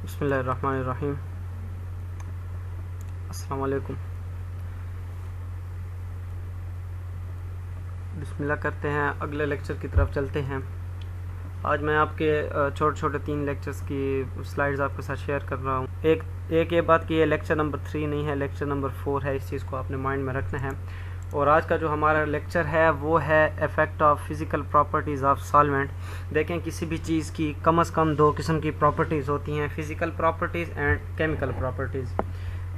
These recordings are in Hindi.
बिस्मिल्लाहिर्रहमानिर्रहीम। अस्सलाम वालेकुम। बिस्मिल्लाह करते हैं, अगले लेक्चर की तरफ चलते हैं। आज मैं आपके छोटे छोटे 3 लेक्चर्स की स्लाइड्स आपके साथ शेयर कर रहा हूँ। एक ये बात कि ये लेक्चर नंबर 3 नहीं है, लेक्चर नंबर 4 है। इस चीज़ को आपने माइंड में रखना है। और आज का जो हमारा लेक्चर है वो है effect of physical properties of solvent. देखें, किसी भी चीज़ की कम से कम 2 किस्म की प्रॉपर्टीज़ होती हैं, physical properties and chemical properties.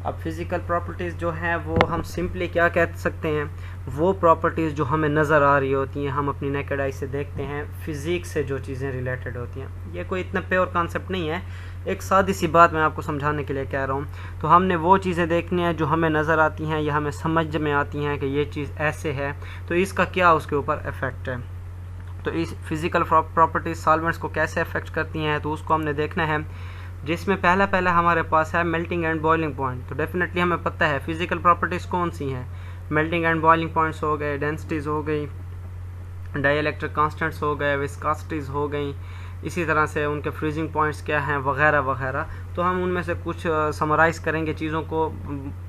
अब फिज़िकल प्रॉपर्टीज़ जो हैं वो हम सिंपली क्या कह सकते हैं, वो प्रॉपर्टीज़ जो हमें नज़र आ रही होती हैं, हम अपनी नेकेड आई से देखते हैं, फिज़िक्स से जो चीज़ें रिलेटेड होती हैं। ये कोई इतना प्योर कॉन्सेप्ट नहीं है, एक सादी सी बात मैं आपको समझाने के लिए कह रहा हूँ। तो हमने वो चीज़ें देखनी है जो हमें नज़र आती हैं या हमें समझ में आती हैं कि ये चीज़ ऐसे है, तो इसका क्या उसके ऊपर इफ़ेक्ट है। तो इस फिज़िकल प्रॉपर्टीज़ सॉल्वेंट्स को कैसे अफेक्ट करती हैं, तो उसको हमने देखना है। जिसमें पहला हमारे पास है मेल्टिंग एंड बॉइलिंग पॉइंट। तो डेफिनेटली हमें पता है फिज़िकल प्रॉपर्टीज़ कौन सी हैं। मेल्टिंग एंड बॉइलिंग पॉइंट्स हो गए, डेंसिटीज़ हो गई, डाइलेक्ट्रिक कांस्टेंट्स हो गए, विस्कोसिटीज़ हो गई, इसी तरह से उनके फ्रीजिंग पॉइंट्स क्या हैं वगैरह वगैरह। तो हम उनमें से कुछ समराइज़ करेंगे चीज़ों को,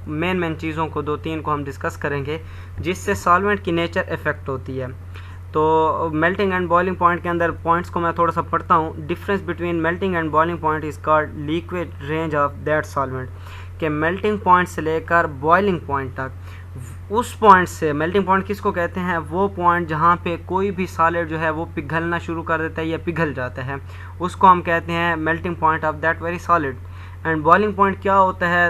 मेन चीज़ों को 2-3 को हम डिस्कस करेंगे जिससे सॉल्वेंट की नेचर इफ़ेक्ट होती है। तो मेल्टिंग एंड बॉइलिंग पॉइंट के अंदर पॉइंट्स को मैं थोड़ा सा पढ़ता हूँ। Difference between melting and boiling point is called liquid range of that solvent. कि मेल्टिंग पॉइंट से लेकर बॉइलिंग पॉइंट तक, उस पॉइंट से, मेल्टिंग पॉइंट किसको कहते हैं, वो पॉइंट जहाँ पे कोई भी सॉलिड जो है वो पिघलना शुरू कर देता है या पिघल जाता है, उसको हम कहते हैं melting point of that very solid. And boiling point क्या होता है,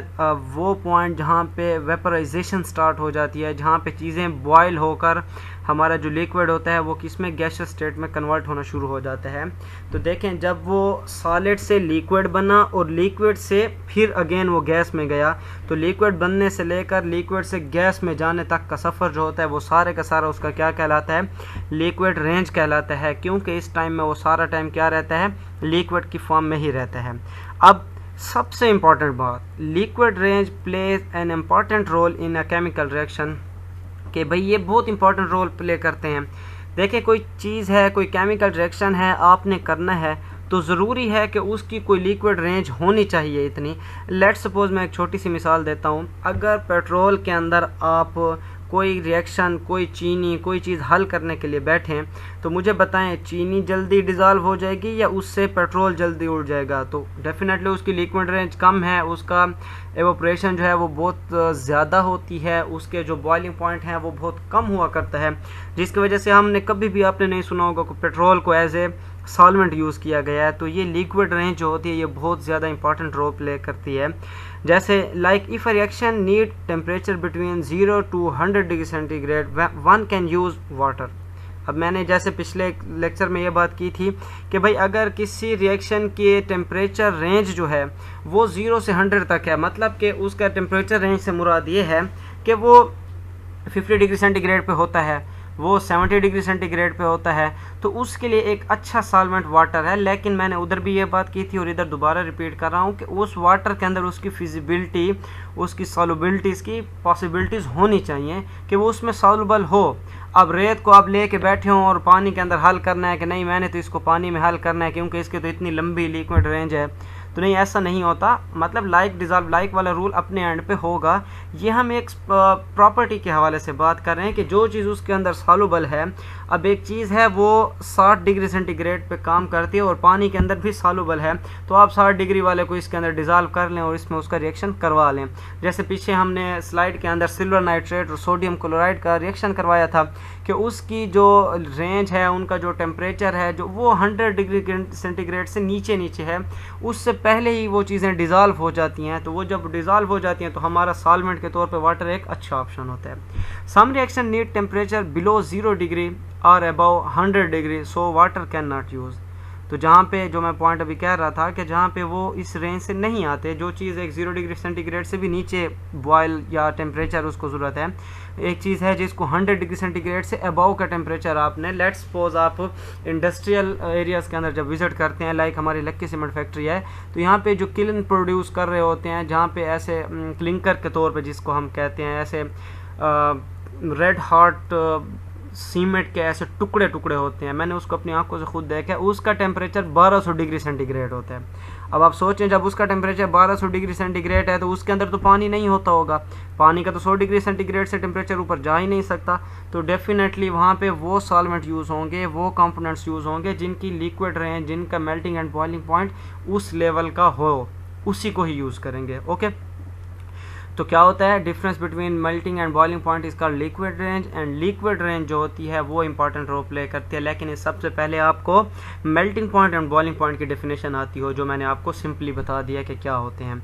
वो पॉइंट जहाँ पे वेपराइजेशन स्टार्ट हो जाती है, जहाँ पे चीज़ें बॉयल होकर हमारा जो लिक्विड होता है वो किस में, गैसियस स्टेट में कन्वर्ट होना शुरू हो जाता है। तो देखें, जब वो सॉलिड से लिक्विड बना और लिक्विड से फिर अगेन वो गैस में गया, तो लिक्विड बनने से लेकर लिक्विड से गैस में जाने तक का सफ़र जो होता है वो सारे का सारा उसका क्या कहलाता है, लिक्विड रेंज कहलाता है। क्योंकि इस टाइम में वो सारा टाइम क्या रहता है, लिक्विड की फॉर्म में ही रहता है। अब सबसे इम्पॉर्टेंट बात, liquid range plays an important role in a chemical reaction. कि भाई ये बहुत इंपॉर्टेंट रोल प्ले करते हैं। देखिए, कोई चीज़ है, कोई केमिकल रिएक्शन है, आपने करना है तो ज़रूरी है कि उसकी कोई लिक्विड रेंज होनी चाहिए इतनी। लेट्स सपोज मैं एक छोटी सी मिसाल देता हूँ। अगर पेट्रोल के अंदर आप कोई रिएक्शन, कोई चीनी, कोई चीज़ हल करने के लिए बैठें, तो मुझे बताएं चीनी जल्दी डिज़ोल्व हो जाएगी या उससे पेट्रोल जल्दी उड़ जाएगा। तो डेफिनेटली उसकी लिक्विड रेंज कम है, उसका एवोपरेशन जो है वो बहुत ज़्यादा होती है, उसके जो बॉइलिंग पॉइंट हैं वो बहुत कम हुआ करता है, जिसकी वजह से हमने कभी भी, आपने नहीं सुना होगा कि पेट्रोल को एज ए सॉल्वेंट यूज़ किया गया है। तो ये लिक्विड रेंज जो होती है ये बहुत ज़्यादा इंपॉर्टेंट रोल प्ले करती है। जैसे like if a reaction need temperature between 0 to 100 degree centigrade, one can use water. अब मैंने जैसे पिछले लेक्चर में ये बात की थी कि भाई अगर किसी रिएक्शन के टेम्परेचर रेंज जो है वो 0 से 100 तक है, मतलब कि उसका टेम्परेचर रेंज से मुराद ये है कि वो 50 डिग्री सेंटीग्रेड पे होता है, वो 70 डिग्री सेंटीग्रेड पे होता है, तो उसके लिए एक अच्छा सॉल्वेंट वाटर है। लेकिन मैंने उधर भी ये बात की थी और इधर दोबारा रिपीट कर रहा हूँ कि उस वाटर के अंदर उसकी फिजिबिलिटी, उसकी सॉल्युबिलिटीज़ की पॉसिबिलिटीज़ होनी चाहिए कि वो उसमें सॉल्युबल हो। अब रेत को आप लेके बैठे हों और पानी के अंदर हल करना है कि नहीं मैंने तो इसको पानी में हल करना है क्योंकि इसकी तो इतनी लंबी लिक्विड रेंज है, तो नहीं, ऐसा नहीं होता। मतलब लाइक डिज़ॉल्व लाइक वाला रूल अपने एंड पे होगा। ये हम एक प्रॉपर्टी के हवाले से बात कर रहे हैं कि जो चीज़ उसके अंदर सॉल्युबल है। अब एक चीज़ है वो 60 डिग्री सेंटीग्रेड पे काम करती है और पानी के अंदर भी सॉल्युबल है, तो आप 60 डिग्री वाले को इसके अंदर डिज़ॉल्व कर लें और इसमें उसका रिएक्शन करवा लें। जैसे पीछे हमने स्लाइड के अंदर सिल्वर नाइट्रेट और सोडियम क्लोराइड का रिएक्शन करवाया था कि उसकी जो रेंज है, उनका जो टेम्परेचर है जो वो 100 डिग्री सेंटीग्रेड से नीचे है, उससे पहले ही वो चीज़ें डिज़ॉल्व हो जाती हैं। तो वो जब डिज़ॉल्व हो जाती हैं तो हमारा सॉल्वेंट के तौर पे वाटर एक अच्छा ऑप्शन होता है। Some reaction need temperature below 0 degree और above 100 degree, so water can not use. तो जहाँ पे जो मैं पॉइंट अभी कह रहा था कि जहाँ पे वो इस रेंज से नहीं आते, जो चीज़ एक 0 डिग्री सेंटीग्रेड से भी नीचे बॉयल या टेम्परेचर उसको ज़रूरत है, एक चीज़ है जिसको 100 डिग्री सेंटीग्रेड से अबव का टेम्परेचर आपने, लेट्स सपोज आप इंडस्ट्रियल एरियाज़ के अंदर जब विज़िट करते हैं, लाइक हमारी लक्की सीमेंट फैक्ट्री है, तो यहाँ पे जो किलन प्रोड्यूस कर रहे होते हैं, जहाँ पे ऐसे क्लिंकर के तौर पे जिसको हम कहते हैं, ऐसे रेड हॉट सीमेंट के ऐसे टुकड़े टुकड़े होते हैं, मैंने उसको अपनी आंखों से खुद देखा है, उसका टेम्परेचर 1200 डिग्री सेंटीग्रेड होता है। अब आप सोचें जब उसका टेम्परेचर 1200 डिग्री सेंटीग्रेड है तो उसके अंदर तो पानी नहीं होता होगा, पानी का तो 100 डिग्री सेंटीग्रेड से टेम्परेचर ऊपर जा ही नहीं सकता। तो डेफिनेटली वहाँ पे वो सॉल्वेंट यूज़ होंगे, वो कंपोनेंट्स यूज़ होंगे जिनकी लिक्विड रेंज, जिनका मेल्टिंग एंड बॉइलिंग पॉइंट उस लेवल का हो, उसी को ही यूज़ करेंगे। ओके, तो क्या होता है, difference between melting and boiling point इसका liquid range, and liquid range जो होती है वो इंपॉर्टेंट रोल प्ले करती है। लेकिन इस सबसे पहले आपको melting point and boiling point की डेफिनेशन आती हो, जो मैंने आपको सिंपली बता दिया कि क्या होते हैं।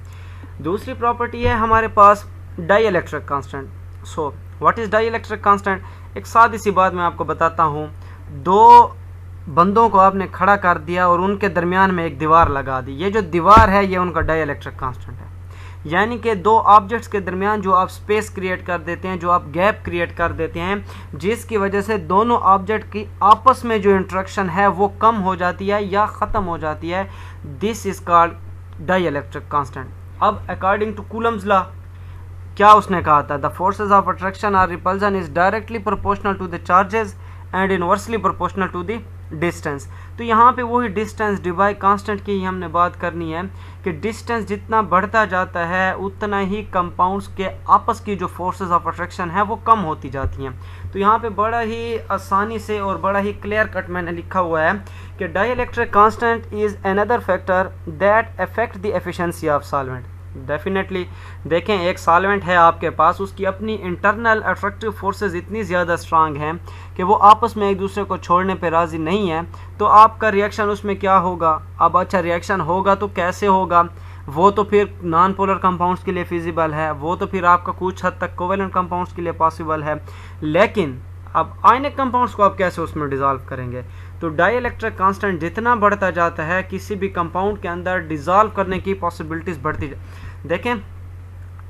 दूसरी प्रॉपर्टी है हमारे पास dielectric constant. So what is dielectric constant? एक सादी सी बात मैं आपको बताता हूँ। दो बंदों को आपने खड़ा कर दिया और उनके दरमियान में एक दीवार लगा दी, ये जो दीवार है ये उनका डाई इलेक्ट्रिक कांस्टेंट है। यानी कि दो ऑब्जेक्ट्स के दरमियान जो आप स्पेस क्रिएट कर देते हैं, जो आप गैप क्रिएट कर देते हैं, जिसकी वजह से दोनों ऑब्जेक्ट की आपस में जो इंटरेक्शन है वो कम हो जाती है या ख़त्म हो जाती है, this is called dielectric constant. अब अकॉर्डिंग टू कूलम्स लॉ क्या उसने कहा था, द फोर्सेज ऑफ अट्रैक्शन और repulsion is directly proportional to the charges and inversely proportional to the distance. तो यहाँ पे वही डिस्टेंस डिवाई कांस्टेंट की ही हमने बात करनी है कि डिस्टेंस जितना बढ़ता जाता है उतना ही कंपाउंड्स के आपस की जो फोर्सेस ऑफ अट्रैक्शन है वो कम होती जाती हैं। तो यहाँ पे बड़ा ही आसानी से और बड़ा ही क्लियर कट मैंने लिखा हुआ है कि dielectric constant is another factor that affect the efficiency of solvent. Definitely देखें, एक सॉल्वेंट है आपके पास, उसकी अपनी इंटरनल अट्रैक्टिव फोर्सेस इतनी ज़्यादा स्ट्रांग हैं कि वो आपस में एक दूसरे को छोड़ने पे राज़ी नहीं है, तो आपका रिएक्शन उसमें क्या होगा। अब अच्छा रिएक्शन होगा तो कैसे होगा, वो तो फिर नॉन पोलर कंपाउंड्स के लिए फिजिबल है, वो तो फिर आपका कुछ हद तक कोवेलेंट कंपाउंड्स के लिए पॉसिबल है, लेकिन अब आयनिक कंपाउंड्स को आप कैसे उसमें डिज़ोल्व करेंगे। तो डाई इलेक्ट्रिक कांस्टेंट जितना बढ़ता जाता है किसी भी कंपाउंड के अंदर डिज़ोल्व करने की पॉसिबिलिटीज़ बढ़ती देखें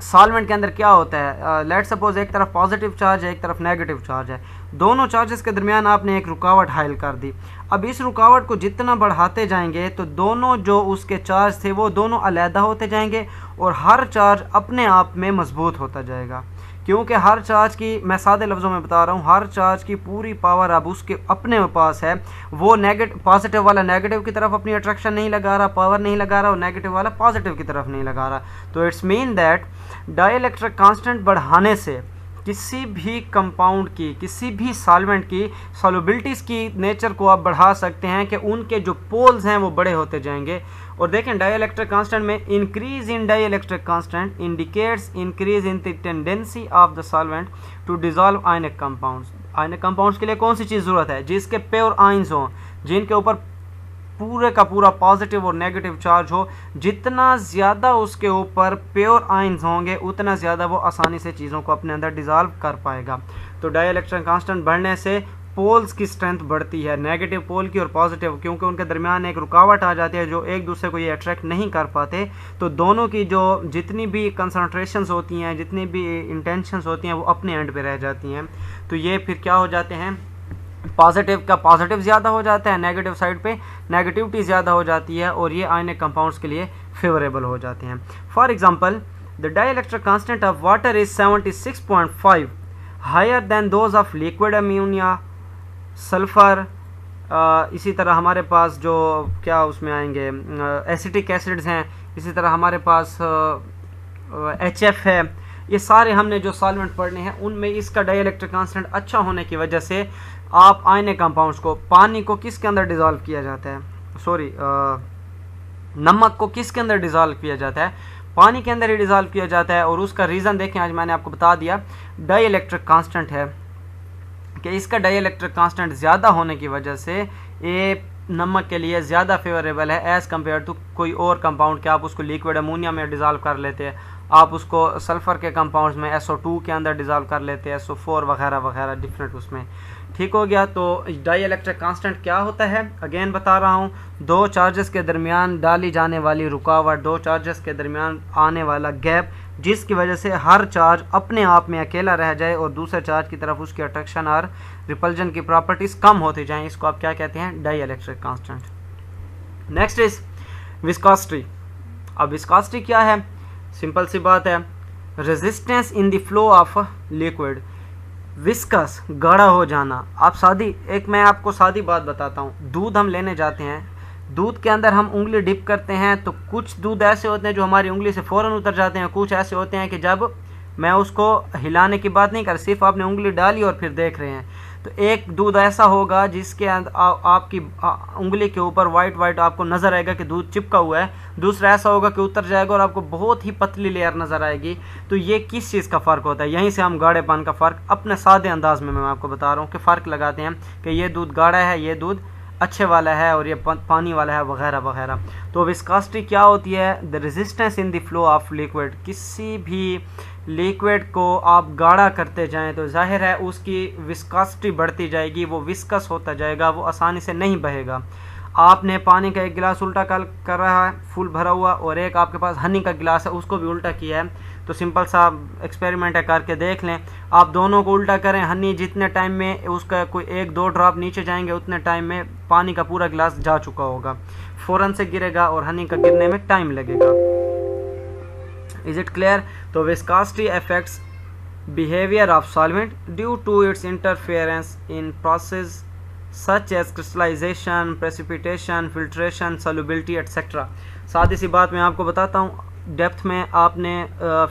सॉल्वेंट के अंदर क्या होता है, लेट सपोज एक तरफ पॉजिटिव चार्ज है, एक तरफ नेगेटिव चार्ज है, दोनों चार्जेस के दरमियान आपने एक रुकावट हाइल कर दी। अब इस रुकावट को जितना बढ़ाते जाएंगे तो दोनों जो उसके चार्ज थे वो दोनों अलहदा होते जाएंगे और हर चार्ज अपने आप में मजबूत होता जाएगा, क्योंकि हर चार्ज की, मैं सादे लफ्ज़ों में बता रहा हूँ, हर चार्ज की पूरी पावर अब उसके अपने पास है। वो पॉजिटिव वाला नेगेटिव की तरफ अपनी अट्रैक्शन नहीं लगा रहा, पावर नहीं लगा रहा, और नेगेटिव वाला पॉजिटिव की तरफ नहीं लगा रहा। तो it's mean that dielectric constant बढ़ाने से किसी भी कंपाउंड की, किसी भी सॉल्वेंट की सॉल्युबिलिटीज़ की नेचर को आप बढ़ा सकते हैं कि उनके जो पोल्स हैं वो बड़े होते जाएंगे। और देखें डाई इलेक्ट्रिक कांस्टेंट में increase in dielectric constant indicates increase in the tendency of the solvent to dissolve ionic compounds. Ionic compounds के लिए कौन सी चीज़ ज़रूरत है, जिसके प्योर आयंस हों, जिनके ऊपर पूरे का पूरा पॉजिटिव और नेगेटिव चार्ज हो। जितना ज़्यादा उसके ऊपर प्योर आयंस होंगे उतना ज़्यादा वो आसानी से चीज़ों को अपने अंदर डिसॉल्व कर पाएगा। तो डाई इलेक्ट्रिक कांस्टेंट बढ़ने से पोल्स की स्ट्रेंथ बढ़ती है, नेगेटिव पोल की और पॉजिटिव, क्योंकि उनके दरमियान एक रुकावट आ जाती है जो एक दूसरे को ये अट्रैक्ट नहीं कर पाते। तो दोनों की जो जितनी भी कंसंट्रेशंस होती हैं, जितनी भी इंटेंशंस होती हैं, वो अपने एंड पे रह जाती हैं। तो ये फिर क्या हो जाते हैं, पॉजिटिव का पॉजिटिव ज़्यादा हो जाता है, नेगेटिव साइड पे नेगेटिविटी ज़्यादा हो जाती है, और ये आयनिक कंपाउंड्स के लिए फेवरेबल हो जाते हैं। For example the dielectric constant of water is 76.5 higher than those of liquid ammonia, sulphur. इसी तरह हमारे पास जो क्या उसमें आएंगे एसिटिक एसिड्स हैं, इसी तरह हमारे पास HF है। ये सारे हमने जो सॉल्वेंट पढ़ने हैं उनमें इसका डाई इलेक्ट्रिक कांस्टेंट अच्छा होने की वजह से आप आयनिक कंपाउंड्स को, पानी को किसके अंदर डिज़ोल्व किया जाता है, सॉरी नमक को किसके अंदर डिज़ोल्व किया जाता है, पानी के अंदर ही डिज़ोल्व किया जाता है। और उसका रीज़न देखें, आज मैंने आपको बता दिया, डाई इलेक्ट्रिक कांस्टेंट है कि इसका डाई इलेक्ट्रिक कांस्टेंट ज़्यादा होने की वजह से ये नमक के लिए ज़्यादा फेवरेबल है एज़ कम्पेयर टू कोई और कंपाउंड। के आप उसको लिक्विड अमोनिया में डिज़ोल्व कर लेते हैं, आप उसको सल्फ़र के कंपाउंड्स में SO2 के अंदर डिज़ोल्व कर लेते हैं, SO4 वगैरह वगैरह डिफरेंट उसमें। ठीक हो गया। तो डाई इलेक्ट्रिक कांस्टेंट क्या होता है, अगेन बता रहा हूँ, दो चार्जेस के दरमियान डाली जाने वाली रुकावट, दो चार्जेस के दरमियान आने वाला गैप, जिसकी वजह से हर चार्ज अपने आप में अकेला रह जाए और दूसरे चार्ज की तरफ उसकी अट्रैक्शन और रिपल्जन की प्रॉपर्टीज़ कम होती जाएँ। इसको आप क्या कहते हैं, dielectric constant. Next is viscosity. अब विस्कोसिटी क्या है, सिंपल सी बात है, resistance in the flow of liquid. Viscous गाढ़ा हो जाना। आप मैं आपको सादी बात बताता हूँ। दूध हम लेने जाते हैं, दूध के अंदर हम उंगली डिप करते हैं तो कुछ दूध ऐसे होते हैं जो हमारी उंगली से फ़ौरन उतर जाते हैं, कुछ ऐसे होते हैं कि जब मैं उसको हिलाने की बात नहीं कर, सिर्फ आपने उंगली डाली और फिर देख रहे हैं, तो एक दूध ऐसा होगा जिसके अंदर आपकी उंगली के ऊपर वाइट आपको नज़र आएगा कि दूध चिपका हुआ है, दूसरा ऐसा होगा कि उतर जाएगा और आपको बहुत ही पतली लेयर नज़र आएगी। तो ये किस चीज़ का फ़र्क होता है? यहीं से हम गाढ़ेपन का फ़र्क अपने सादे अंदाज में मैं आपको बता रहा हूँ कि फ़र्क लगाते हैं कि ये दूध गाढ़ा है, ये दूध अच्छे वाला है और ये पानी वाला है, वगैरह वगैरह। तो विस्कोसिटी क्या होती है? The resistance in the flow of liquid. किसी भी लिक्विड को आप गाढ़ा करते जाएं तो जाहिर है उसकी विस्कोसिटी बढ़ती जाएगी, वो विस्कस होता जाएगा, वो आसानी से नहीं बहेगा। आपने पानी का एक गिलास उल्टा कर रहा है फुल भरा हुआ, और एक आपके पास हनी का गिलास है उसको भी उल्टा किया है, तो सिंपल सा एक्सपेरिमेंट है, करके देख लें। आप दोनों को उल्टा करें, हनी जितने टाइम में उसका कोई 1-2 ड्रॉप नीचे जाएंगे उतने टाइम में पानी का पूरा गिलास जा चुका होगा, फ़ौरन से गिरेगा और हनी का गिरने में टाइम लगेगा। Is it clear? तो viscosity affects behaviour of solvent due to its interference in process such as crystallisation, precipitation, filtration, solubility etcetera. सादी सी बात मैं आपको बताता हूँ, डेप्थ में आपने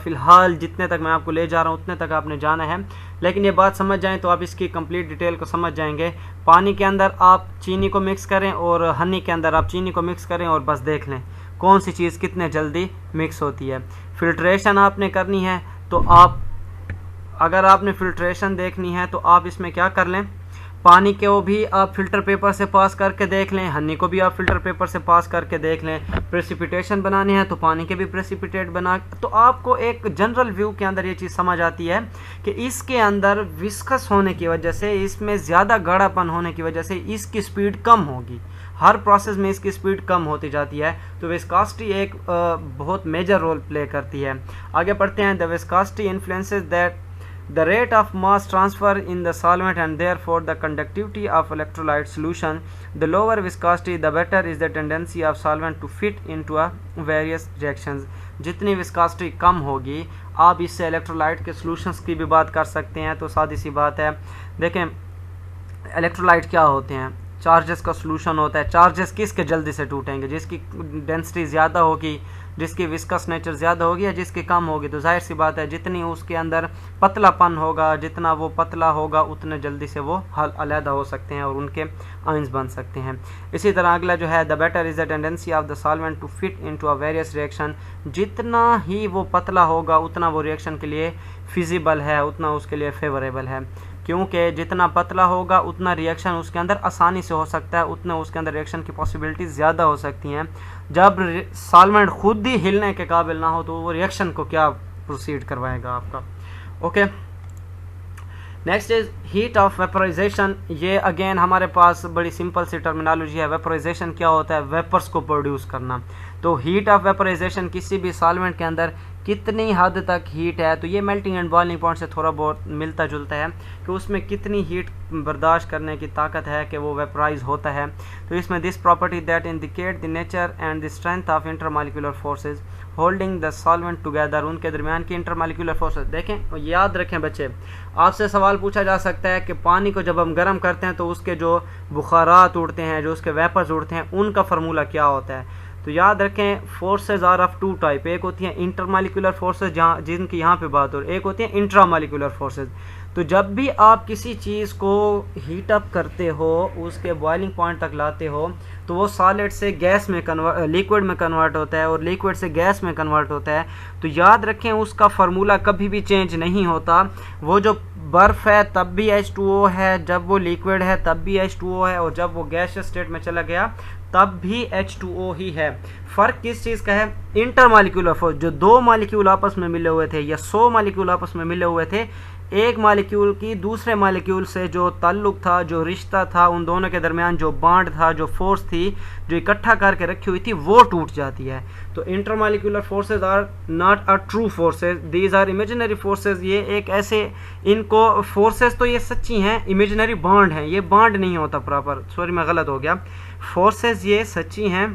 फ़िलहाल जितने तक मैं आपको ले जा रहा हूँ उतने तक आपने जाना है, लेकिन ये बात समझ जाएं तो आप इसकी कंप्लीट डिटेल को समझ जाएंगे। पानी के अंदर आप चीनी को मिक्स करें और हनी के अंदर आप चीनी को मिक्स करें और बस देख लें कौन सी चीज़ कितने जल्दी मिक्स होती है। फिल्ट्रेशन आपने करनी है तो अगर आपने फिल्ट्रेशन देखनी है तो आप इसमें क्या कर लें, पानी को भी आप फ़िल्टर पेपर से पास करके देख लें, हनी को भी आप फ़िल्टर पेपर से पास करके देख लें। प्रेसिपिटेशन बनाने हैं तो पानी के भी प्रेसिपिटेट बना, तो आपको एक जनरल व्यू के अंदर ये चीज़ समझ आती है कि इसके अंदर विस्कस होने की वजह से, इसमें ज़्यादा गाढ़ापन होने की वजह से इसकी स्पीड कम होगी, हर प्रोसेस में इसकी स्पीड कम होती जाती है। तो विस्कोसिटी एक बहुत मेजर रोल प्ले करती है। आगे पढ़ते हैं। The viscosity influences that the rate of mass transfer in the solvent and therefore the conductivity of electrolyte solution. The lower viscosity the better is the tendency of solvent to fit into a various reactions. जितनी विस्कोसिटी कम होगी आप इससे इलेक्ट्रोलाइट के सॉल्यूशंस की भी बात कर सकते हैं। तो सादी सी बात है, देखें इलेक्ट्रोलाइट क्या होते हैं, चार्जेस का सॉल्यूशन होता है। चार्जेस किसके जल्दी से टूटेंगे? जिसकी डेंसिटी ज़्यादा होगी, जिसकी विस्कस नेचर ज़्यादा होगी या जिसकी कम होगी। तो जाहिर सी बात है जितनी उसके अंदर पतलापन होगा, जितना वो पतला होगा उतने जल्दी से वो अलहदा हो सकते हैं और उनके आयंस बन सकते हैं। इसी तरह अगला जो है, the better is the tendency of the solvent to fit into a various reaction. जितना ही वो पतला होगा उतना वो रिएक्शन के लिए फिजिबल है, उतना उसके लिए फेवरेबल है, क्योंकि जितना पतला होगा उतना रिएक्शन उसके अंदर आसानी से हो सकता है, उतना उसके अंदर रिएक्शन की पॉसिबिलिटी ज़्यादा हो सकती हैं। जब सॉल्वेंट खुद ही हिलने के काबिल ना हो तो वो रिएक्शन को क्या प्रोसीड करवाएगा आपका। Okay, next is heat of vaporisation. ये अगेन हमारे पास बड़ी सिंपल सी टर्मिनोलॉजी है। वेपराइजेशन क्या होता है? वेपर्स को प्रोड्यूस करना। तो हीट ऑफ वेपराइजेशन किसी भी सॉल्वेंट के अंदर कितनी हद तक हीट है, तो ये मेल्टिंग एंड बॉइलिंग पॉइंट से थोड़ा बहुत मिलता जुलता है कि उसमें कितनी हीट बर्दाश्त करने की ताकत है कि वो वेपराइज होता है। तो इसमें this property that indicate the nature and the strength of intermolecular forces holding the solvent together. उनके दरमियान की इंटरमॉलिक्यूलर फोर्सेज देखें, याद रखें बच्चे, आपसे सवाल पूछा जा सकता है कि पानी को जब हम गर्म करते हैं तो उसके जो बुखारात उड़ते हैं, जो उसके वेपर्स उड़ते हैं, उनका फार्मूला क्या होता है? तो याद रखें, forces are of two type. एक होती हैं इंटरमॉलिक्यूलर फोर्सेज जिनकी यहाँ पे बात हो रही है, एक होती हैं इंट्रामॉलिक्यूलर फोर्सेज। तो जब भी आप किसी चीज़ को हीट अप करते हो, उसके बॉइलिंग पॉइंट तक लाते हो, तो वो सॉलिड से गैस में लिक्विड में कन्वर्ट होता है और लिक्विड से गैस में कन्वर्ट होता है। तो याद रखें उसका फार्मूला कभी भी चेंज नहीं होता। वो जो बर्फ़ है तब भी H2O है, जब वो लिक्विड है तब भी H2O है, और जब वो गैसियस स्टेट में चला गया तब भी H2O ही है। फ़र्क किस चीज़ का है? Intermolecular force. जो दो मॉलिक्यूल आपस में मिले हुए थे या 100 मॉलिक्यूल आपस में मिले हुए थे, एक मॉलिक्यूल की दूसरे मॉलिक्यूल से जो ताल्लुक था, जो रिश्ता था, उन दोनों के दरमियान जो बॉन्ड था, जो फोर्स थी, जो इकट्ठा करके रखी हुई थी, वो टूट जाती है। तो intermolecular forces are not a true forces, these are imaginary forces. ये एक ऐसे, इनको फोर्सेज तो ये सच्ची हैं, इमेजिनरी बॉन्ड हैं, ये बॉन्ड नहीं होता प्रॉपर, सॉरी मैं गलत हो गया। फोर्सेज ये सच्ची हैं,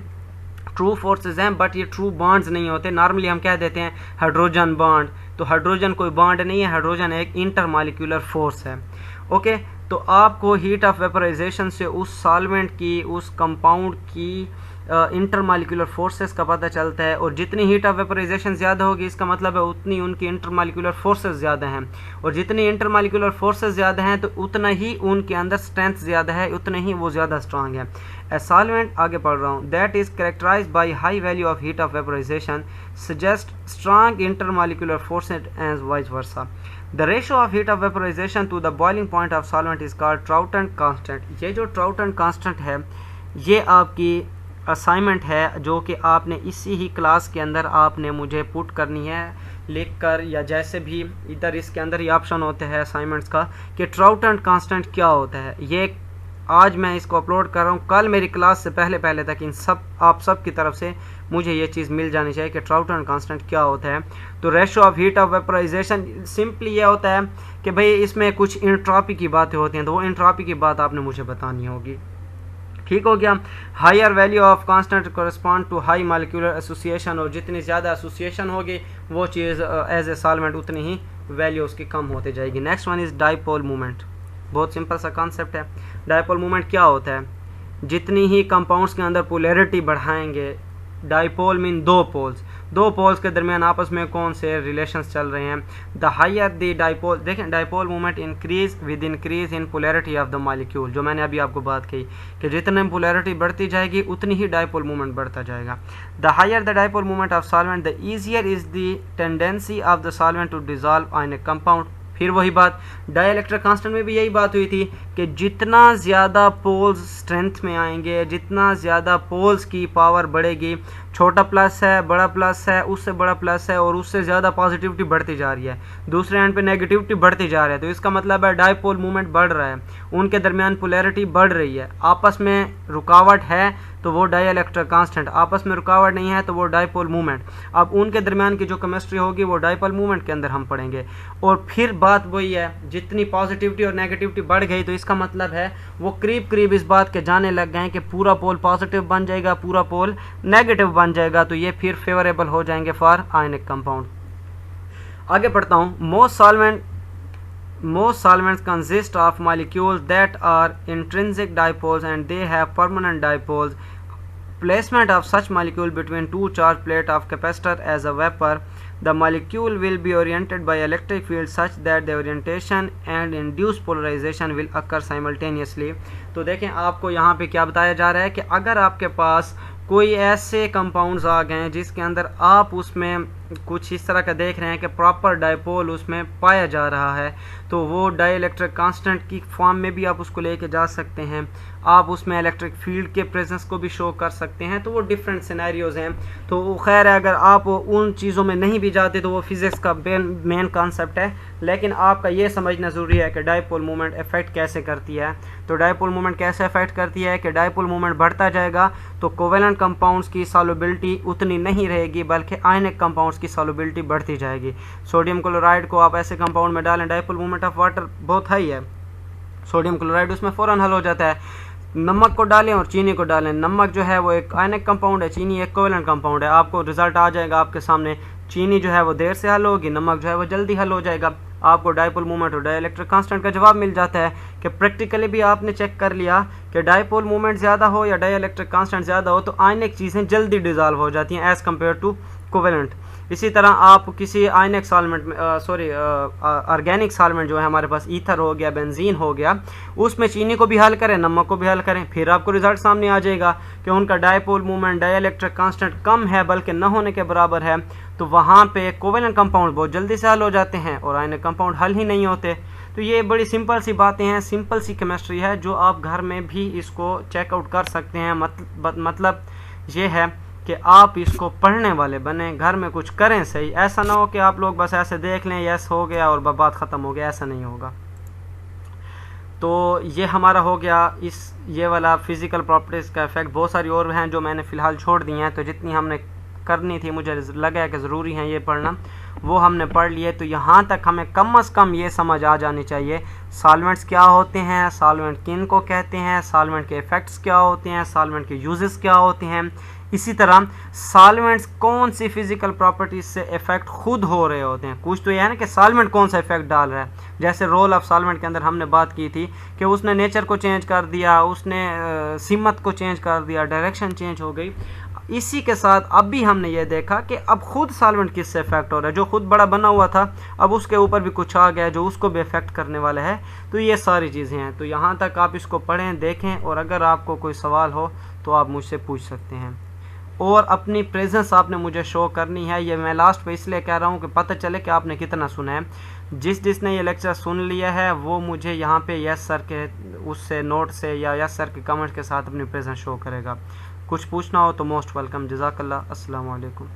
ट्रू फोर्सेज हैं, बट ये ट्रू बॉन्ड्स नहीं होते। नॉर्मली हम कह देते हैं हाइड्रोजन बॉन्ड, तो हाइड्रोजन कोई बॉन्ड नहीं है, हाइड्रोजन एक इंटरमॉलिक्यूलर फोर्स है। ओके, तो आपको हीट ऑफ वेपराइजेशन से उस सॉल्वेंट की, उस कंपाउंड की इंटरमॉलिक्यूलर फोर्सेस का पता चलता है, और जितनी हीट ऑफ वेपराइजेशन ज़्यादा होगी इसका मतलब है उतनी उनकी इंटरमॉलिक्यूलर फोर्सेस ज़्यादा हैं, और जितनी इंटरमॉलिक्यूलर फोर्सेस ज़्यादा हैं तो उतना ही उनके अंदर स्ट्रेंथ ज़्यादा है, उतने ही वो ज़्यादा स्ट्रांग है। ए सॉल्वेंट, आगे पढ़ रहा हूँ, that is characterised by high value of heat of vaporisation suggest strong intermolecular forces and vice versa. The ratio of heat of vaporization to the boiling point of solvent is called Troughton constant। ये जो Troughton constant है ये आपकी असाइनमेंट है जो कि आपने इसी ही क्लास के अंदर आपने मुझे पुट करनी है लिख कर, या जैसे भी इधर इसके अंदर ही ऑप्शन होते हैं असाइनमेंट्स का कि Troughton constant क्या होता है। ये आज मैं इसको अपलोड कर रहा हूँ, कल मेरी क्लास से पहले तक इन सब आप सब की तरफ से मुझे ये चीज़ मिल जानी चाहिए कि Troughton कांस्टेंट क्या होता है। तो ratio of heat of vaporisation simply ये होता है कि भाई इसमें कुछ इंट्रॉपी की बातें होती हैं, तो वो इंट्रॉपी की बात आपने मुझे बतानी होगी। ठीक हो गया। Higher value of constant correspond to high molecular association, और जितनी ज़्यादा एसोसिएशन होगी वो चीज़ एज ए सॉल्वेंट उतनी ही वैल्यू उसकी कम होती जाएगी। Next one is dipole movement. बहुत सिंपल सा कॉन्सेप्ट है। डाइपोल मूवमेंट क्या होता है, जितनी ही कंपाउंड्स के अंदर पोलैरिटी बढ़ाएंगे, डाइपोल मीन दो पोल्स के दरमियान आपस में कौन से रिलेशंस चल रहे हैं, द हायर द डाइपोल, देखें dipole movement increase with increase in polarity of the molecule, जो मैंने अभी आपको बात कही कि जितने पोलैरिटी बढ़ती जाएगी उतनी ही डाइपोल मूवमेंट बढ़ता जाएगा। The higher the dipole movement of solvent the easier is the tendency of the solvent to dissolve in a compound. फिर वही बात, डाइइलेक्ट्रिक कांस्टेंट में भी यही बात हुई थी कि जितना ज़्यादा पोल्स स्ट्रेंथ में आएंगे, जितना ज़्यादा पोल्स की पावर बढ़ेगी, छोटा प्लस है, बड़ा प्लस है, उससे बड़ा प्लस है, और उससे ज़्यादा पॉजिटिविटी बढ़ती जा रही है, दूसरे एंड पे नेगेटिविटी बढ़ती जा रही है, तो इसका मतलब है डाइपोल मूवमेंट बढ़ रहा है, उनके दरमियान पोलैरिटी बढ़ रही है। आपस में रुकावट है तो वो डाइइलेक्ट्रिक कांस्टेंट, आपस में रुकावट नहीं है तो वो डाइपोल मूवमेंट। अब उनके दरमियान की जो केमिस्ट्री होगी वो डाइपोल मूवमेंट के अंदर हम पढ़ेंगे। और फिर बात वही है, जितनी पॉजिटिविटी और नेगेटिविटी बढ़ गई तो इसका मतलब है वो करीब इस बात के जाने लग गए हैं कि पूरा पोल पॉजिटिव बन जाएगा, पूरा पोल नेगेटिव बन जाएगा, तो ये फिर फेवरेबल हो जाएंगे फॉर आयनिक कंपाउंड। आगे पढ़ता हूँ। Most solvents consist of molecules that are intrinsic dipoles and they have permanent dipoles. Placement of such molecule between two charged plate of capacitor as a vapor, the molecule will be oriented by electric field such that the orientation and induced polarization will occur simultaneously। तो देखें आपको यहाँ पे क्या बताया जा रहा है कि अगर आपके पास कोई ऐसे कंपाउंड्स आ गए हैं जिसके अंदर आप उसमें कुछ इस तरह का देख रहे हैं कि प्रॉपर डाइपोल उसमें पाया जा रहा है, तो वो डाइइलेक्ट्रिक कांस्टेंट की फॉर्म में भी आप उसको लेके जा सकते हैं, आप उसमें इलेक्ट्रिक फील्ड के प्रेजेंस को भी शो कर सकते हैं, तो वो डिफरेंट सिनेरियोज हैं। तो खैर अगर आप उन चीज़ों में नहीं भी जाते तो वो फिज़िक्स का मेन कॉन्सेप्ट है, लेकिन आपका ये समझना ज़रूरी है कि डाइपोल मूवमेंट इफेक्ट कैसे करती है। तो डाइपोल मूवमेंट कैसे इफेक्ट करती है कि डाइपोल मूवमेंट बढ़ता जाएगा तो कोवेलेंट कंपाउंड्स की सॉल्युबिलिटी उतनी नहीं रहेगी, बल्कि आयनिक कंपाउंड्स की सॉल्युबिलिटी बढ़ती जाएगी। सोडियम क्लोराइड को आप ऐसे कंपाउंड में डालें, डाइपोल मूवमेंट ऑफ वाटर बहुत हाई है, सोडियम क्लोराइड उसमें फ़ौरन हल हो जाता है। नमक को डालें और चीनी को डालें, नमक जो है वो एक आयनिक कंपाउंड है, चीनी एक कोवेलेंट कंपाउंड है, आपको रिजल्ट आ जाएगा आपके सामने। चीनी जो है वो देर से हल होगी, नमक जो है वो जल्दी हल हो जाएगा। आपको डाइपोल मूवमेंट और डाइइलेक्ट्रिक कांस्टेंट का जवाब मिल जाता है कि प्रैक्टिकली भी आपने चेक कर लिया कि डाइपोल मूवमेंट ज़्यादा हो या डाइइलेक्ट्रिक कांस्टेंट ज़्यादा हो तो आयनिक चीज़ें जल्दी डिजॉल्व हो जाती हैं एज़ कम्पेयर टू कोवेलेंट। इसी तरह आप किसी आयनिक सॉल्वेंट में ऑर्गेनिक सॉल्वेंट जो है हमारे पास ईथर हो गया, बेंजीन हो गया, उसमें चीनी को भी हल करें, नमक को भी हल करें, फिर आपको रिजल्ट सामने आ जाएगा कि उनका डाइपोल मूवमेंट डाइइलेक्ट्रिक कांस्टेंट कम है बल्कि न होने के बराबर है, तो वहाँ पे कोवेलेंट कंपाउंड बहुत जल्दी से हल हो जाते हैं और आयनिक कंपाउंड हल ही नहीं होते। तो ये बड़ी सिंपल सी बातें हैं, सिंपल सी केमिस्ट्री है जो आप घर में भी इसको चेकआउट कर सकते हैं। मतलब ये है कि आप इसको पढ़ने वाले बने, घर में कुछ करें सही, ऐसा ना हो कि आप लोग बस ऐसे देख लें यस हो गया और बात ख़त्म हो गया, ऐसा नहीं होगा। तो ये हमारा हो गया ये वाला फिज़िकल प्रॉपर्टीज़ का इफेक्ट। बहुत सारी और हैं जो मैंने फ़िलहाल छोड़ दी हैं, तो जितनी हमने करनी थी मुझे लगा कि ज़रूरी है ये पढ़ना, वो हमने पढ़ लिए। तो यहाँ तक हमें कम से कम ये समझ आ जानी चाहिए सॉल्वेंट्स क्या होते हैं, सॉल्वेंट किन को कहते हैं, सॉल्वेंट के इफ़ेक्ट्स क्या होते हैं, सॉल्वेंट के यूजेस क्या होते हैं, इसी तरह सॉल्वेंट्स कौन सी फिजिकल प्रॉपर्टीज से इफेक्ट खुद हो रहे होते हैं। कुछ तो यह है ना कि सॉल्वेंट कौन सा इफेक्ट डाल रहा है। जैसे रोल ऑफ सॉल्वेंट के अंदर हमने बात की थी कि उसने नेचर को चेंज कर दिया, उसने सिमत को चेंज कर दिया, डायरेक्शन चेंज हो गई। इसी के साथ अब भी हमने ये देखा कि अब खुद सॉल्वेंट किससे इफेक्ट हो रहा है। जो खुद बड़ा बना हुआ था अब उसके ऊपर भी कुछ आ गया जो उसको भी इफेक्ट करने वाला है। तो ये सारी चीज़ें हैं। तो यहाँ तक आप इसको पढ़ें, देखें, और अगर आपको कोई सवाल हो तो आप मुझसे पूछ सकते हैं। और अपनी प्रेजेंस आपने मुझे शो करनी है। ये मैं लास्ट पे इसलिए कह रहा हूँ कि पता चले कि आपने कितना सुना है। जिसने ये लेक्चर सुन लिया है वो मुझे यहाँ पे यस सर के उससे नोट से या यस सर के कमेंट के साथ अपनी प्रेजेंस शो करेगा। कुछ पूछना हो तो मोस्ट वेलकम। जज़ाकल्लाह। अस्सलाम वालेकुम।